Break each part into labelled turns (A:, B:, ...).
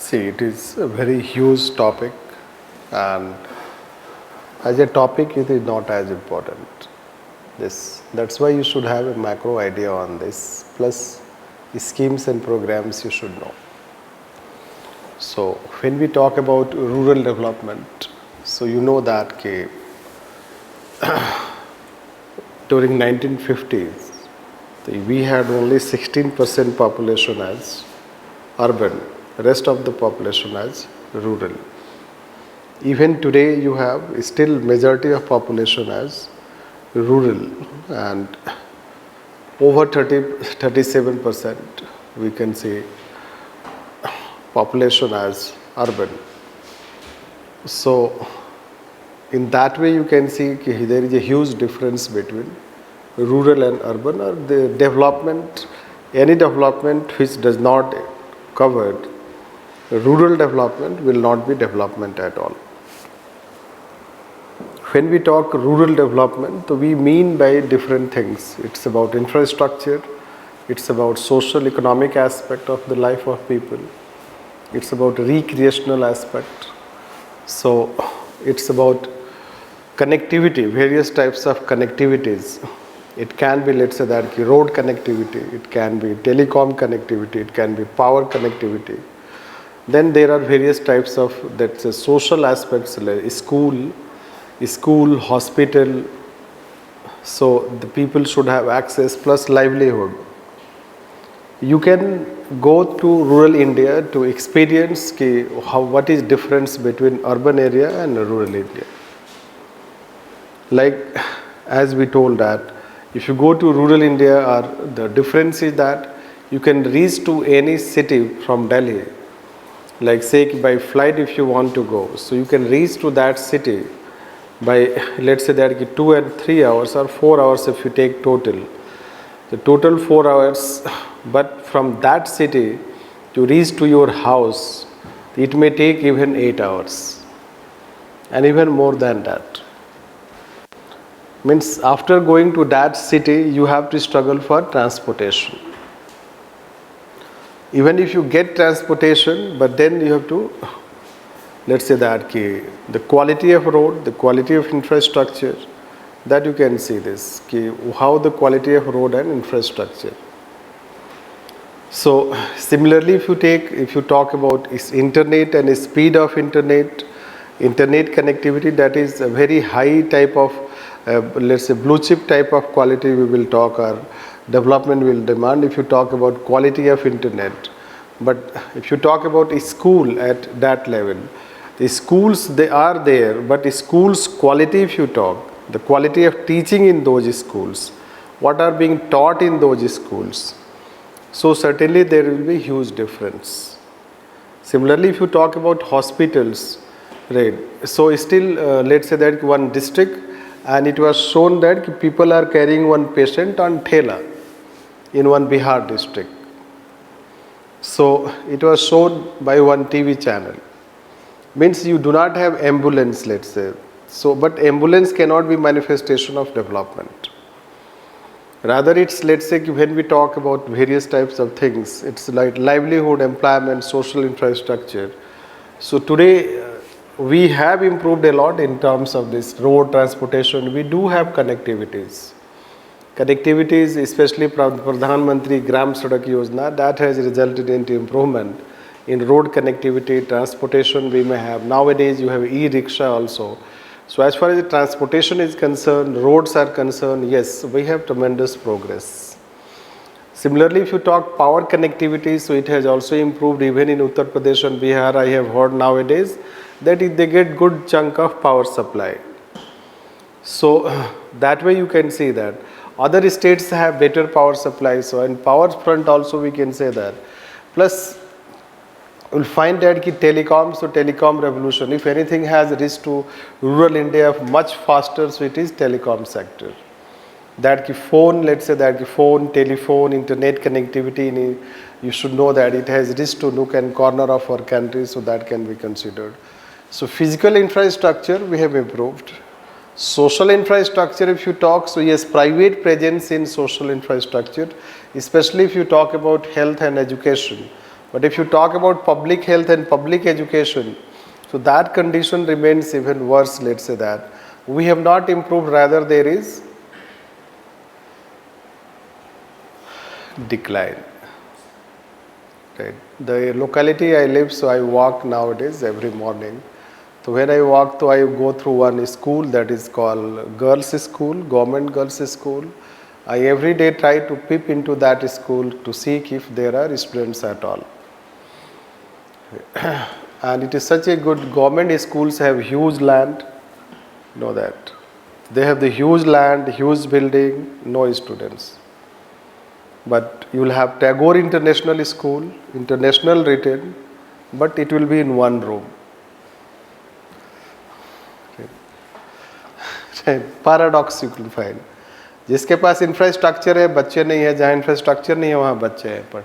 A: See, it is a very huge topic, and as a topic, it is not as important. That's why you should have a macro idea on this, plus schemes and programs you should know. So, when we talk about rural development, so you know that during 1950s, we had only 16% population as urban, rest of the population as rural. Even today you have still majority of population as rural, and over 37% we can say population as urban. So in that way you can see there is a huge difference between rural and urban, or the development, any development which does not cover rural development will not be development at all. When we talk rural development, we mean by different things. It's about infrastructure, it's about social economic aspect of the life of people, it's about recreational aspect. So it's about connectivity, various types of connectivities. It can be, let's say, that road connectivity, it can be telecom connectivity, it can be power connectivity. Then there are various types of social aspects like school, hospital. So the people should have access, plus livelihood. You can go to rural India to experience what is difference between urban area and rural India. Like as we told that if you go to rural India, the difference is that you can reach to any city from Delhi. Like say by flight if you want to go, so you can reach to that city by, let's say that 2 and 3 hours or 4 hours if you take total. The total 4 hours, but from that city to reach to your house, it may take even 8 hours and even more than that. Means after going to that city, you have to struggle for transportation. Even if you get transportation, but then you have to, let's say that the quality of road, the quality of infrastructure, that you can see this, how the quality of road and infrastructure. So similarly, if you talk about internet and speed of internet connectivity, that is a very high type of, let's say blue chip type of quality we will talk, or development will demand if you talk about quality of internet. But if you talk about a school at that level, the schools, they are there, but the schools quality, if you talk, the quality of teaching in those schools, what are being taught in those schools, so certainly there will be huge difference. Similarly, if you talk about hospitals, right, so still let's say that one district, and it was shown that people are carrying one patient on thela in one Bihar district. So it was shown by one TV channel. Means you do not have ambulance, let's say. So, but ambulance cannot be manifestation of development. Rather, it's, let's say, when we talk about various types of things, it's like livelihood, employment, social infrastructure. So today, we have improved a lot in terms of this road transportation. We do have connectivities. Connectivities, especially Pradhan Mantri Gram Sadak Yojana, that has resulted into improvement in road connectivity, transportation we may have. Nowadays, you have e-rickshaw also. So as far as the transportation is concerned, roads are concerned, yes, we have tremendous progress. Similarly, if you talk power connectivity, so it has also improved even in Uttar Pradesh and Bihar. I have heard nowadays that they get good chunk of power supply. So that way you can see that. Other states have better power supply, so in power front also we can say that. Plus, you'll find that telecom, so telecom revolution, if anything has reached to rural India much faster, so it is telecom sector. That phone, let's say that phone, telephone, internet connectivity, you should know that it has reached to nook and corner of our country, so that can be considered. So physical infrastructure we have improved. Social infrastructure, if you talk, so yes, private presence in social infrastructure, especially if you talk about health and education. But if you talk about public health and public education, so that condition remains even worse, let's say that. We have not improved, rather there is decline. Right. The locality I live, so I walk nowadays every morning. So when I walk, I go through one school that is called girls' school, government girls' school. I every day try to peep into that school to see if there are students at all. And it is such a good, government schools have huge land, know that. They have the huge land, huge building, no students. But you will have Tagore International School, international written, but it will be in one room. Paradox you can find. जिसके पास infrastructure है बच्चे नहीं है, जहाँ infrastructure नहीं है वहाँ बच्चे हैं पढ़.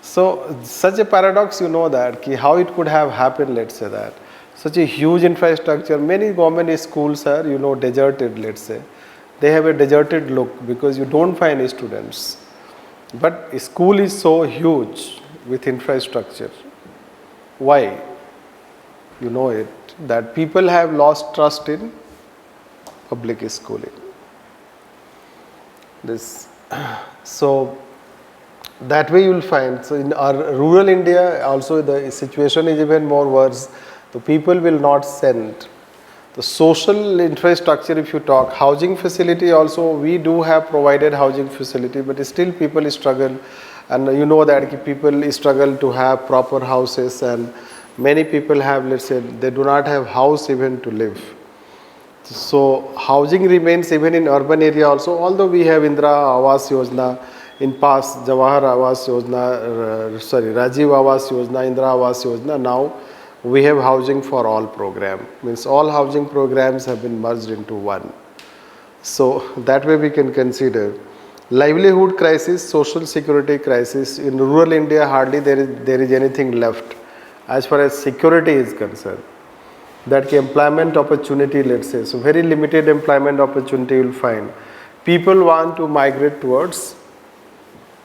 A: So such a paradox, you know that, ki how it could have happened, let's say that. Such a huge infrastructure, many government schools are, you know, deserted, let's say. They have a deserted look because you don't find students. But a school is so huge with infrastructure. Why? You know it, that people have lost trust in public schooling. So that way you will find. So in our rural India also the situation is even more worse. The people will not send. The social infrastructure, if you talk, housing facility also, we do have provided housing facility, but still people struggle. And you know that people struggle to have proper houses, and many people have, let's say, they do not have house even to live. So housing remains even in urban area also, although we have Indira Awas Yojana, in past Jawahar Awas Yojana, Rajiv Awas Yojana, Indira Awas Yojana, now we have housing for all program. Means all housing programs have been merged into one. So that way we can consider. Livelihood crisis, social security crisis. In rural India hardly there is anything left as far as security is concerned. That employment opportunity, let's say, so very limited employment opportunity you will find. People want to migrate towards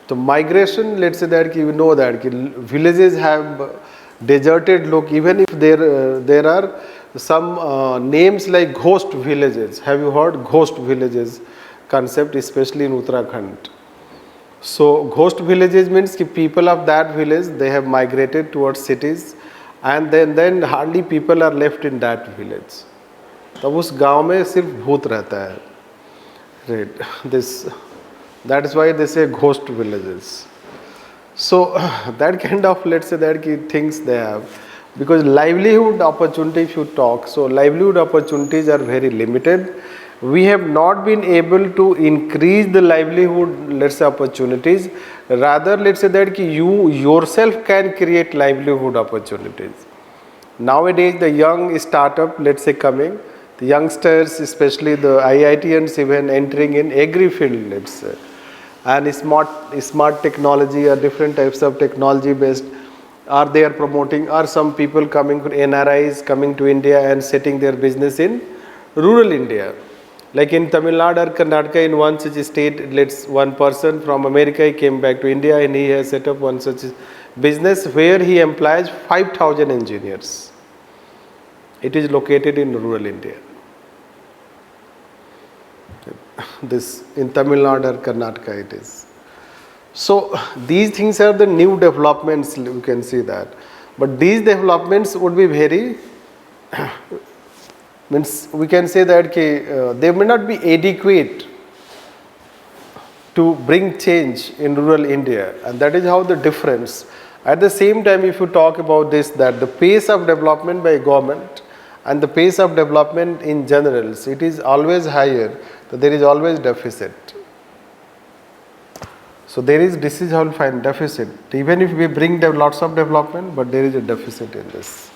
A: the migration, let's say that you know that villages have deserted look, even if there are some names like ghost villages. Have you heard ghost villages concept, especially in Uttarakhand? So ghost villages means कि people of that village, they have migrated towards cities, and then hardly people are left in that village. तब उस गांव में सिर्फ भूत रहता है. Right. That is why they say ghost villages. So that kind of, let's say that things they have, because livelihood opportunity if you talk, so livelihood opportunities are very limited. We have not been able to increase the livelihood, let's say, opportunities. Rather, let's say that you yourself can create livelihood opportunities. Nowadays the young startup, let's say, coming, the youngsters, especially the IITians, even entering in agri field, let's say, and smart technology or different types of technology based, are they are promoting, or some people coming, NRIs coming to India and setting their business in rural India. Like in Tamil Nadu or Karnataka, in one such state, one person from America, he came back to India and he has set up one such business where he employs 5,000 engineers. It is located in rural India. This in Tamil Nadu or Karnataka it is. So these things are the new developments, you can see that. But these developments would be very, means we can say that they may not be adequate to bring change in rural India, and that is how the difference. At the same time, if you talk about this, that the pace of development by government and the pace of development in general, it is always higher. So there is always deficit. So this is how we find deficit. Even if we bring lots of development, but there is a deficit in this.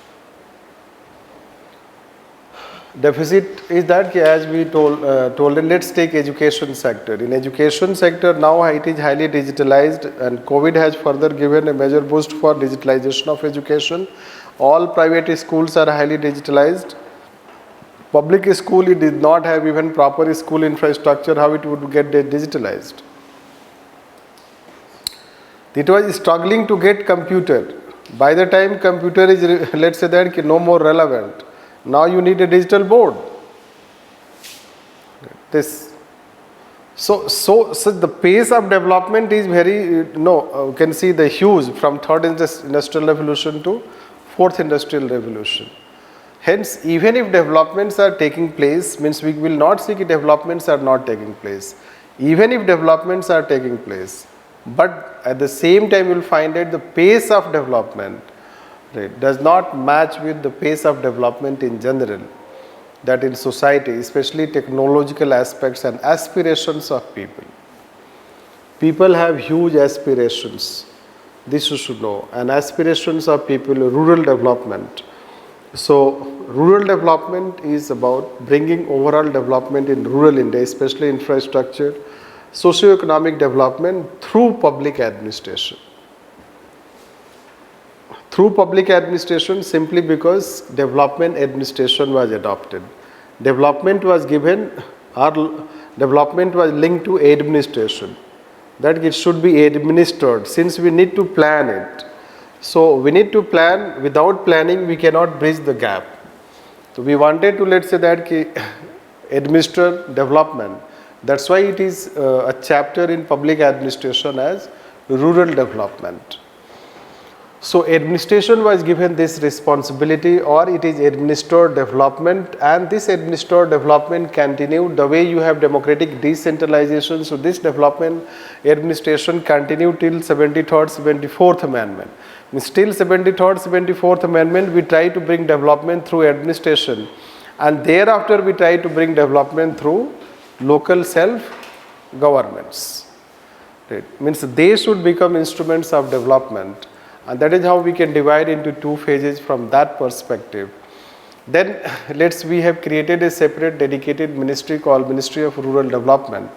A: Deficit is that, as we told, let's take education sector. In education sector now it is highly digitalized, and COVID has further given a major boost for digitalization of education. All private schools are highly digitalized. Public school, it did not have even proper school infrastructure, how it would get digitalized. It was struggling to get computer. By the time computer is, let's say that no more relevant, now you need a digital board. This. So the pace of development is very, you can see the huge from third industrial revolution to fourth industrial revolution. Hence, even if developments are taking place, means we will not see that developments are not taking place. Even if developments are taking place, but at the same time you will find that the pace of development, right, does not match with the pace of development in general, that in society, especially technological aspects and aspirations of people. People have huge aspirations. This you should know. And aspirations of people, rural development. So, rural development is about bringing overall development in rural India, especially infrastructure, socio-economic development through public administration. Through public administration simply because development administration was adopted. Development was given, or development was linked to administration. That it should be administered, since we need to plan it. So we need to plan. Without planning we cannot bridge the gap. So we wanted to, let's say that administer development. That's why it is a chapter in public administration as rural development. So administration was given this responsibility, or it is administered development, and this administered development continued the way you have democratic decentralization. So this development administration continued till 73rd, 74th Amendment. Still 73rd, 74th Amendment we try to bring development through administration, and thereafter we try to bring development through local self-governments. Right? Means they should become instruments of development. And that is how we can divide into two phases from that perspective. Then we have created a separate dedicated ministry called Ministry of Rural Development.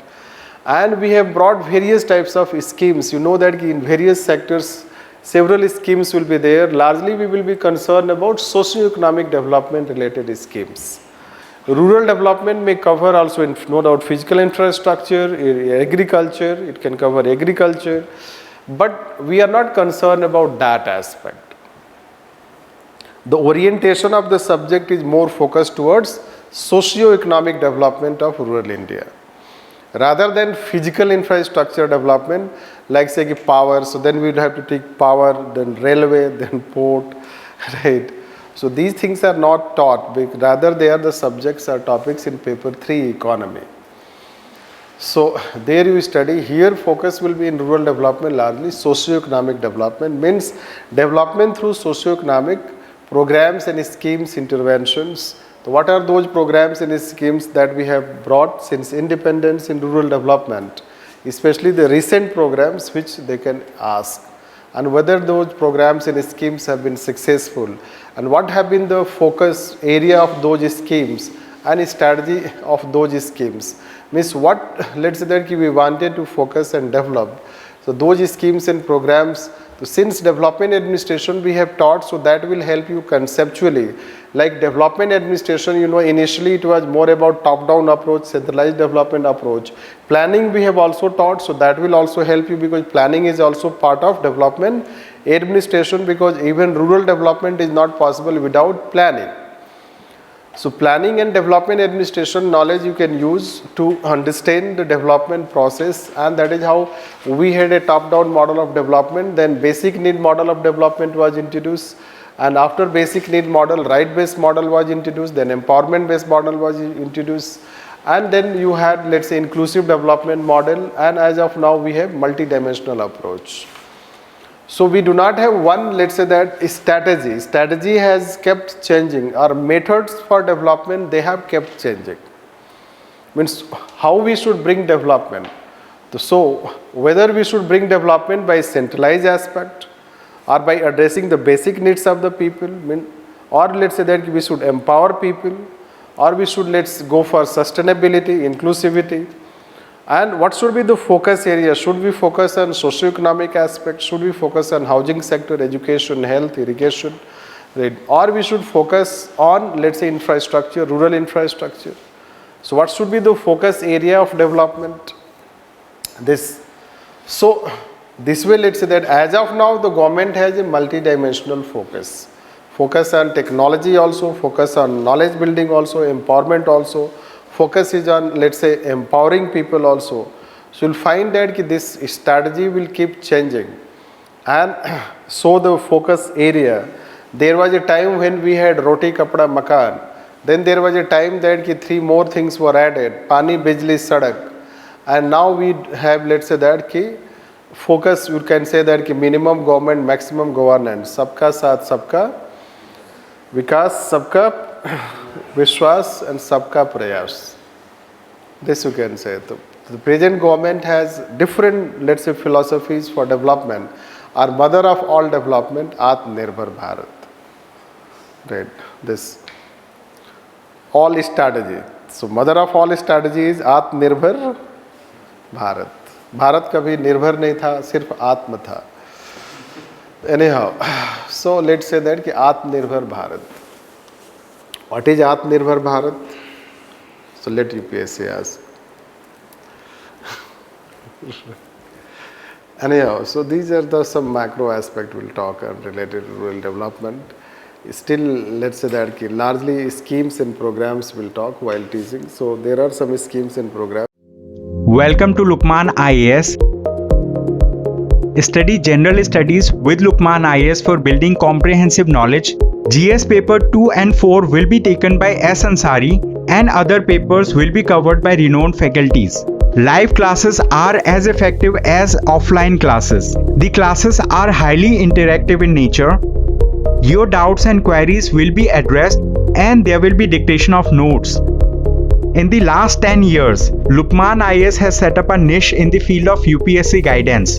A: And we have brought various types of schemes. You know that in various sectors, several schemes will be there. Largely we will be concerned about socio-economic development related schemes. Rural development may cover also, no doubt, physical infrastructure, agriculture, it can cover agriculture. But we are not concerned about that aspect. The orientation of the subject is more focused towards socio-economic development of rural India. Rather than physical infrastructure development, like say power, so then we will have to take power, then railway, then port, right? So these things are not taught, rather they are the subjects or topics in paper 3 economy. So there you study. Here focus will be in rural development, largely socio-economic development, means development through socio-economic programs and schemes, interventions. So what are those programs and schemes that we have brought since independence in rural development, especially the recent programs which they can ask, and whether those programs and schemes have been successful, and what have been the focus area of those schemes and strategy of those schemes. Means what, let's say that we wanted to focus and develop. So those schemes and programs, so since development administration we have taught, so that will help you conceptually. Like development administration, initially it was more about top-down approach, centralized development approach. Planning we have also taught, so that will also help you, because planning is also part of development administration, because even rural development is not possible without planning. So planning and development administration knowledge you can use to understand the development process, and that is how we had a top-down model of development. Then basic need model of development was introduced, and after basic need model, right-based model was introduced, then empowerment-based model was introduced, and then you had, let's say, inclusive development model, and as of now we have multi-dimensional approach. So we do not have one, let's say that strategy. Strategy has kept changing. Our methods for development, they have kept changing. Means how we should bring development. So whether we should bring development by centralized aspect, or by addressing the basic needs of the people, or let's say that we should empower people, or we should let's go for sustainability, inclusivity. And what should be the focus area? Should we focus on socio-economic aspects? Should we focus on housing sector, education, health, irrigation? Right? Or we should focus on, let's say, infrastructure, rural infrastructure. So what should be the focus area of development? This. So This way, let's say that as of now, the government has a multi-dimensional focus. Focus on technology also, focus on knowledge building also, empowerment also. Focus is on, let's say, empowering people also. So you'll find that this strategy will keep changing. And so the focus area, there was a time when we had roti, kapda, makan. Then there was a time that 3 more things were added, pani, bijli, sadak. And now we have, let's say that focus, you can say that minimum government, maximum governance. Sabka saath, sabka vikas, sabka vishwas, and sabka prayas. This you can say. The present government has different, let's say, philosophies for development. Our mother of all development, Atmanirbhar Bharat. Right. This all strategy. So mother of all strategy is Atmanirbhar Bharat. Bharat कभी निर्भर नहीं था, सिर्फ आत्म था. Anyhow, so let's say that कि आत्मनिर्भर Bharat. What is आत्मनिर्भर Bharat? So let UPSC ask. Anyhow, so these are the some macro aspect we'll talk on related to rural development. Still, let's say that largely schemes and programs will talk while teaching. So there are some schemes and programs.
B: Welcome to LUKMAAN IAS. Study General Studies with LUKMAAN IAS for building comprehensive knowledge. GS paper 2 and 4 will be taken by S. Ansari and other papers will be covered by renowned faculties. Live classes are as effective as offline classes. The classes are highly interactive in nature. Your doubts and queries will be addressed and there will be dictation of notes. In the last 10 years, LUKMAAN IAS has set up a niche in the field of UPSC guidance.